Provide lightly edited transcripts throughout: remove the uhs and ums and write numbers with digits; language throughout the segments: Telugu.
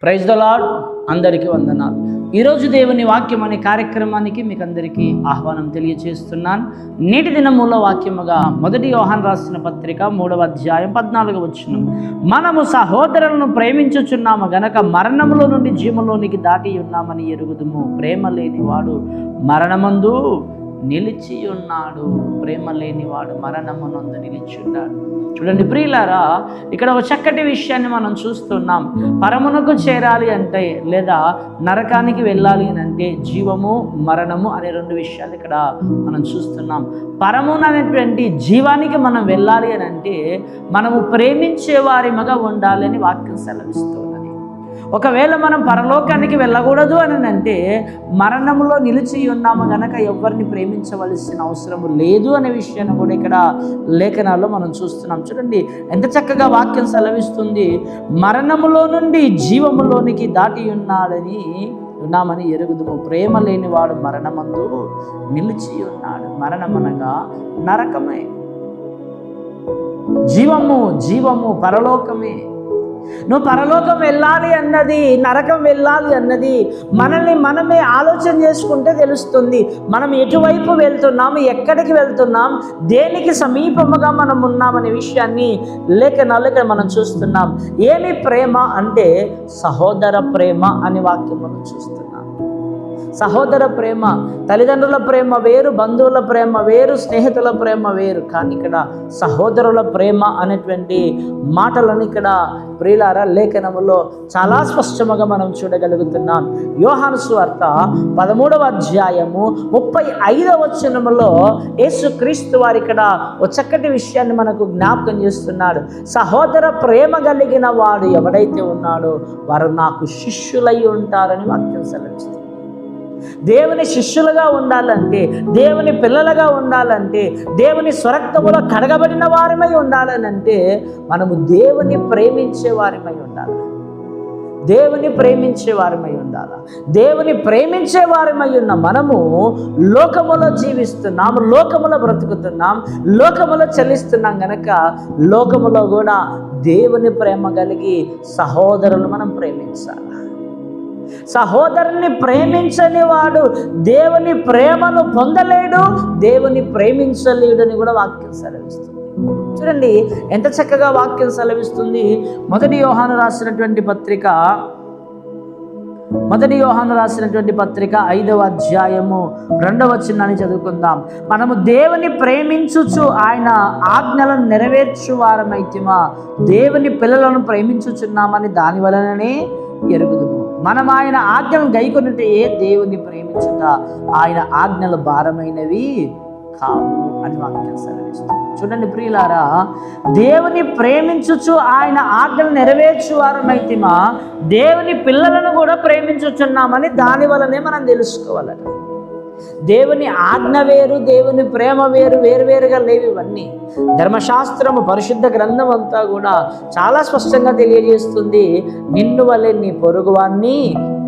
Praise the lord. అందరికీ వందనాలు. ఈరోజు దేవుని వాక్యం అనే కార్యక్రమానికి మీకు అందరికీ ఆహ్వానం తెలియజేస్తున్నాను. నేటి దినముల వాక్యముగా 1 యోహాను రాసిన పత్రిక 3వ అధ్యాయం 14వ వచనం, మనము సహోదరులను ప్రేమించుచున్నాము గనక మరణములో నుండి జీవములోనికి దాటి ఉన్నామని ఎరుగుదుము. ప్రేమ లేనివాడు మరణమందు నిలిచి ఉన్నాడు. ప్రేమ లేనివాడు మరణమునందు నిలిచి ఉన్నాడు. చూడండి ప్రియులారా, ఇక్కడ ఒక చక్కటి విషయాన్ని మనం చూస్తున్నాం. పరమునకు చేరాలి అంటే లేదా నరకానికి వెళ్ళాలి అని అంటే జీవము మరణము అనే రెండు విషయాలు ఇక్కడ మనం చూస్తున్నాం. పరమున అనేటువంటి జీవానికి మనం వెళ్ళాలి అని అంటే మనము ప్రేమించే వారిగా ఉండాలి అని వాక్యం సెలవిస్తున్నది. ఒకవేళ మనం పరలోకానికి వెళ్ళకూడదు అని అంటే మరణంలో నిలిచి ఉన్నాము గనక ఎవరిని ప్రేమించవలసిన అవసరం లేదు అనే విషయాన్ని కూడా ఇక్కడ లేఖనాల్లో మనం చూస్తున్నాం. చూడండి ఎంత చక్కగా వాక్యం సెలవిస్తుంది. మరణములో నుండి జీవములోనికి దాటి ఉన్నామని ఎరుగుదుము. ప్రేమ లేనివాడు మరణమందు నిలిచి ఉన్నాడు. మరణమనగా నరకమే, జీవము పరలోకమే. నువ్వు పరలోకం వెళ్ళాలి అన్నది, నరకం వెళ్ళాలి అన్నది మనమే ఆలోచన చేసుకుంటే తెలుస్తుంది. మనం ఎటువైపు వెళ్తున్నాం, ఎక్కడికి వెళ్తున్నాం, దేనికి సమీపముగా మనం ఉన్నామనే విషయాన్ని లేఖనాలు మనం చూస్తున్నాం. ఏమి ప్రేమ అంటే సహోదర ప్రేమ అనే వాక్యం మనం చూస్తున్నాం. సహోదర ప్రేమ, తల్లిదండ్రుల ప్రేమ వేరు, బంధువుల ప్రేమ వేరు, స్నేహితుల ప్రేమ వేరు. కానీ ఇక్కడ సహోదరుల ప్రేమ అనేటువంటి మాటలను ఇక్కడ ప్రియులారా లేఖనములో చాలా స్పష్టంగా మనం చూడగలుగుతున్నాం. యోహాను సువార్త 13వ అధ్యాయము 35వ వచనములో యేసుక్రీస్తు వారు ఇక్కడ ఒక చక్కటి విషయాన్ని మనకు జ్ఞాపకం చేస్తున్నాడు. సహోదర ప్రేమ కలిగిన వాడు ఎవడైతే ఉన్నాడో వారు నాకు శిష్యులై ఉంటారని వాక్యం సెలవిస్తుంది. దేవుని శిష్యులుగా ఉండాలంటే, దేవుని పిల్లలుగా ఉండాలంటే, దేవుని స్వరక్తములో కడగబడిన వారిమై ఉండాలనంటే మనము దేవుని ప్రేమించే వారిమై ఉండాలి. దేవుని ప్రేమించే వారిమై ఉండాలి. దేవుని ప్రేమించే వారిమై ఉన్న మనము లోకములో జీవిస్తున్నాం, లోకములో బ్రతుకుతున్నాం, లోకములో చెల్లిస్తున్నాం గనక లోకములో కూడా దేవుని ప్రేమ కలిగి సహోదరులు మనం ప్రేమించాలి. సహోదరుని ప్రేమించని వాడు దేవుని ప్రేమను పొందలేడు, దేవుని ప్రేమించలేడు అని కూడా వాక్యం సెలవిస్తుంది. చూడండి ఎంత చక్కగా వాక్యం సెలవిస్తుంది. 1 యోహాను రాసినటువంటి పత్రిక 5వ అధ్యాయము 2వ వచనాన్ని చదువుకుందాం. మనము దేవుని ప్రేమించుచు ఆయన ఆజ్ఞలను నెరవేర్చు వారమైతిమా, దేవుని పిల్లలను ప్రేమించుచున్నామని దాని వలననే ఎరుగుదుము. మనం ఆయన ఆజ్ఞలను గైకొనుటే దేవుని ప్రేమించుట ఆయన ఆజ్ఞలు భారమైనవి కావు అని వాక్యం సెలవిస్తుంది. చూడండి ప్రియులారా, దేవుని ప్రేమించుచు ఆయన ఆజ్ఞలు నెరవేర్చు వారమైతిమా, దేవుని పిల్లలను కూడా ప్రేమించుచున్నామని దాని వలనే మనం తెలుసుకోవాలట. దేవుని ఆజ్ఞ వేరు, దేవుని ప్రేమ వేరు, వేరువేరుగా లేవు. ఇవన్నీ ధర్మశాస్త్రము, పరిశుద్ధ గ్రంథం అంతా కూడా చాలా స్పష్టంగా తెలియజేస్తుంది. నిన్ను వలె నీ పొరుగువాన్ని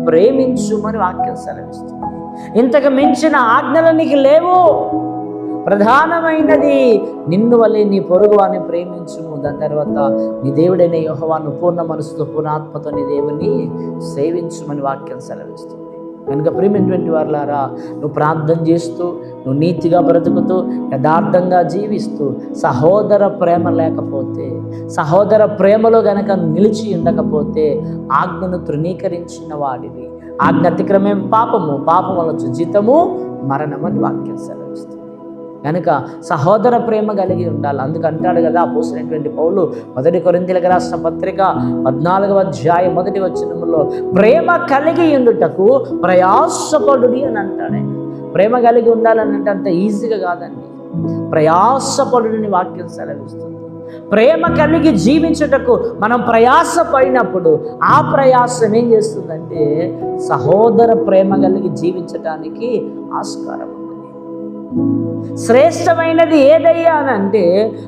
ప్రేమించుమని వాక్యం సెలవిస్తుంది. ఇంతకు మించిన ఆజ్ఞలు నీకు లేవు. ప్రధానమైనది నిన్ను వలె నీ పొరుగువాన్ని ప్రేమించుము. దాని తర్వాత నీ దేవుడైన యెహోవాను పూర్ణ మనసుతో పూర్ణాత్మతో నీ దేవుని సేవించుమని వాక్యం సెలవిస్తుంది. కనుక ప్రేమైనటువంటి వారులారా, నువ్వు ప్రార్థన చేస్తూ, నువ్వు నీతిగా బ్రతుకుతూ, యథార్థంగా జీవిస్తూ సహోదర ప్రేమ లేకపోతే, సహోదర ప్రేమలో గనక నిలిచి ఉండకపోతే ఆజ్ఞను తృణీకరించిన వాడివి. ఆజ్ఞ అతిక్రమం పాపము, పాపం వల్ల జీతము మరణమని వాక్యం సెలవిస్తుంది. కనుక సహోదర ప్రేమ కలిగి ఉండాలి. అందుకు అంటాడు కదా అపోస్తలుడైనటువంటి పౌలు 1 కొరింథీయులకు రాసిన పత్రిక 14వ అధ్యాయం 1వ వచనములో ప్రేమ కలిగి ఉండుటకు ప్రయాసపడుడి అని అంటాడు. ప్రేమ కలిగి ఉండాలని అంటే అంత ఈజీగా కాదండి. ప్రయాసపడుని వాక్యం సెలవిస్తుంది. ప్రేమ కలిగి జీవించుటకు మనం ప్రయాసపడినప్పుడు ఆ ప్రయాసం ఏం చేస్తుందంటే సహోదర ప్రేమ కలిగి జీవించటానికి ఆస్కారం ఉంది. శ్రేష్టమైనది ఏదయ్యా అని అంటే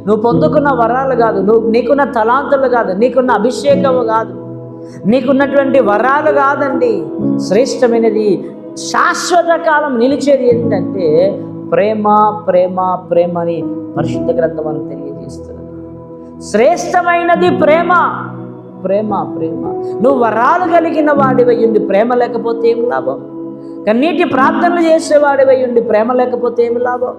నువ్వు పొందుకున్న వరాలు కాదు, నీకున్న తలాంతులు కాదు, నీకున్న అభిషేకము కాదు, నీకున్నటువంటి వరాలు కాదండి. శ్రేష్టమైనది, శాశ్వత కాలం నిలిచేది ఏంటంటే ప్రేమ ప్రేమ ప్రేమ అని పరిశుద్ధ గ్రంథం మనకు తెలియజేస్తున్నది. శ్రేష్టమైనది ప్రేమ. ప్రేమ ప్రేమ. నువ్వు వరాలు కలిగిన వాడివై ఉండి ప్రేమ లేకపోతే ఏం లాభం? కన్నీటి ప్రార్థనలు చేసేవాడివై ఉండి ప్రేమ లేకపోతే ఏమి లాభం?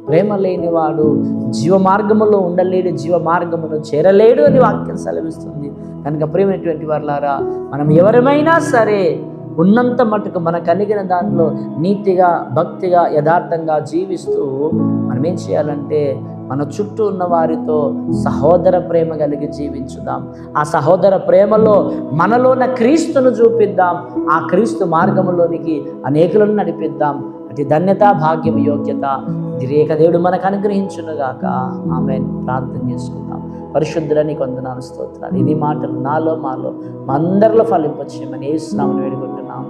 ప్రేమ లేనివాడు జీవ మార్గములో ఉండలేడు, జీవ మార్గమును చేరలేడు అని వాక్యం సెలవిస్తుంది. కనుక ప్రేమైనటువంటి వారులారా, మనం ఎవరమైనా సరే ఉన్నంత మటుకు మన కలిగిన దానిలో నీతిగా, భక్తిగా, యథార్థంగా జీవిస్తూ మనం ఏం చేయాలంటే మన చుట్టూ ఉన్న వారితో సహోదర ప్రేమ కలిగి జీవించుదాం. ఆ సహోదర ప్రేమలో మనలోన క్రీస్తును చూపిద్దాం. ఆ క్రీస్తు మార్గములోనికి అనేకులను నడిపిద్దాం. అతి ధన్యత, భాగ్యం, యోగ్యత దేవుడు మనకు అనుగ్రహించునుగాక. ఆమేన్. ప్రార్థన చేసుకుందాం. పరిశుద్ధులని వందనాలు, స్తోత్రాలు. ఇది మాటలు నాలో మాలో మా అందరిలో ఫలింపచేయమని యేసు నామమున వేడుకుంటున్నాం.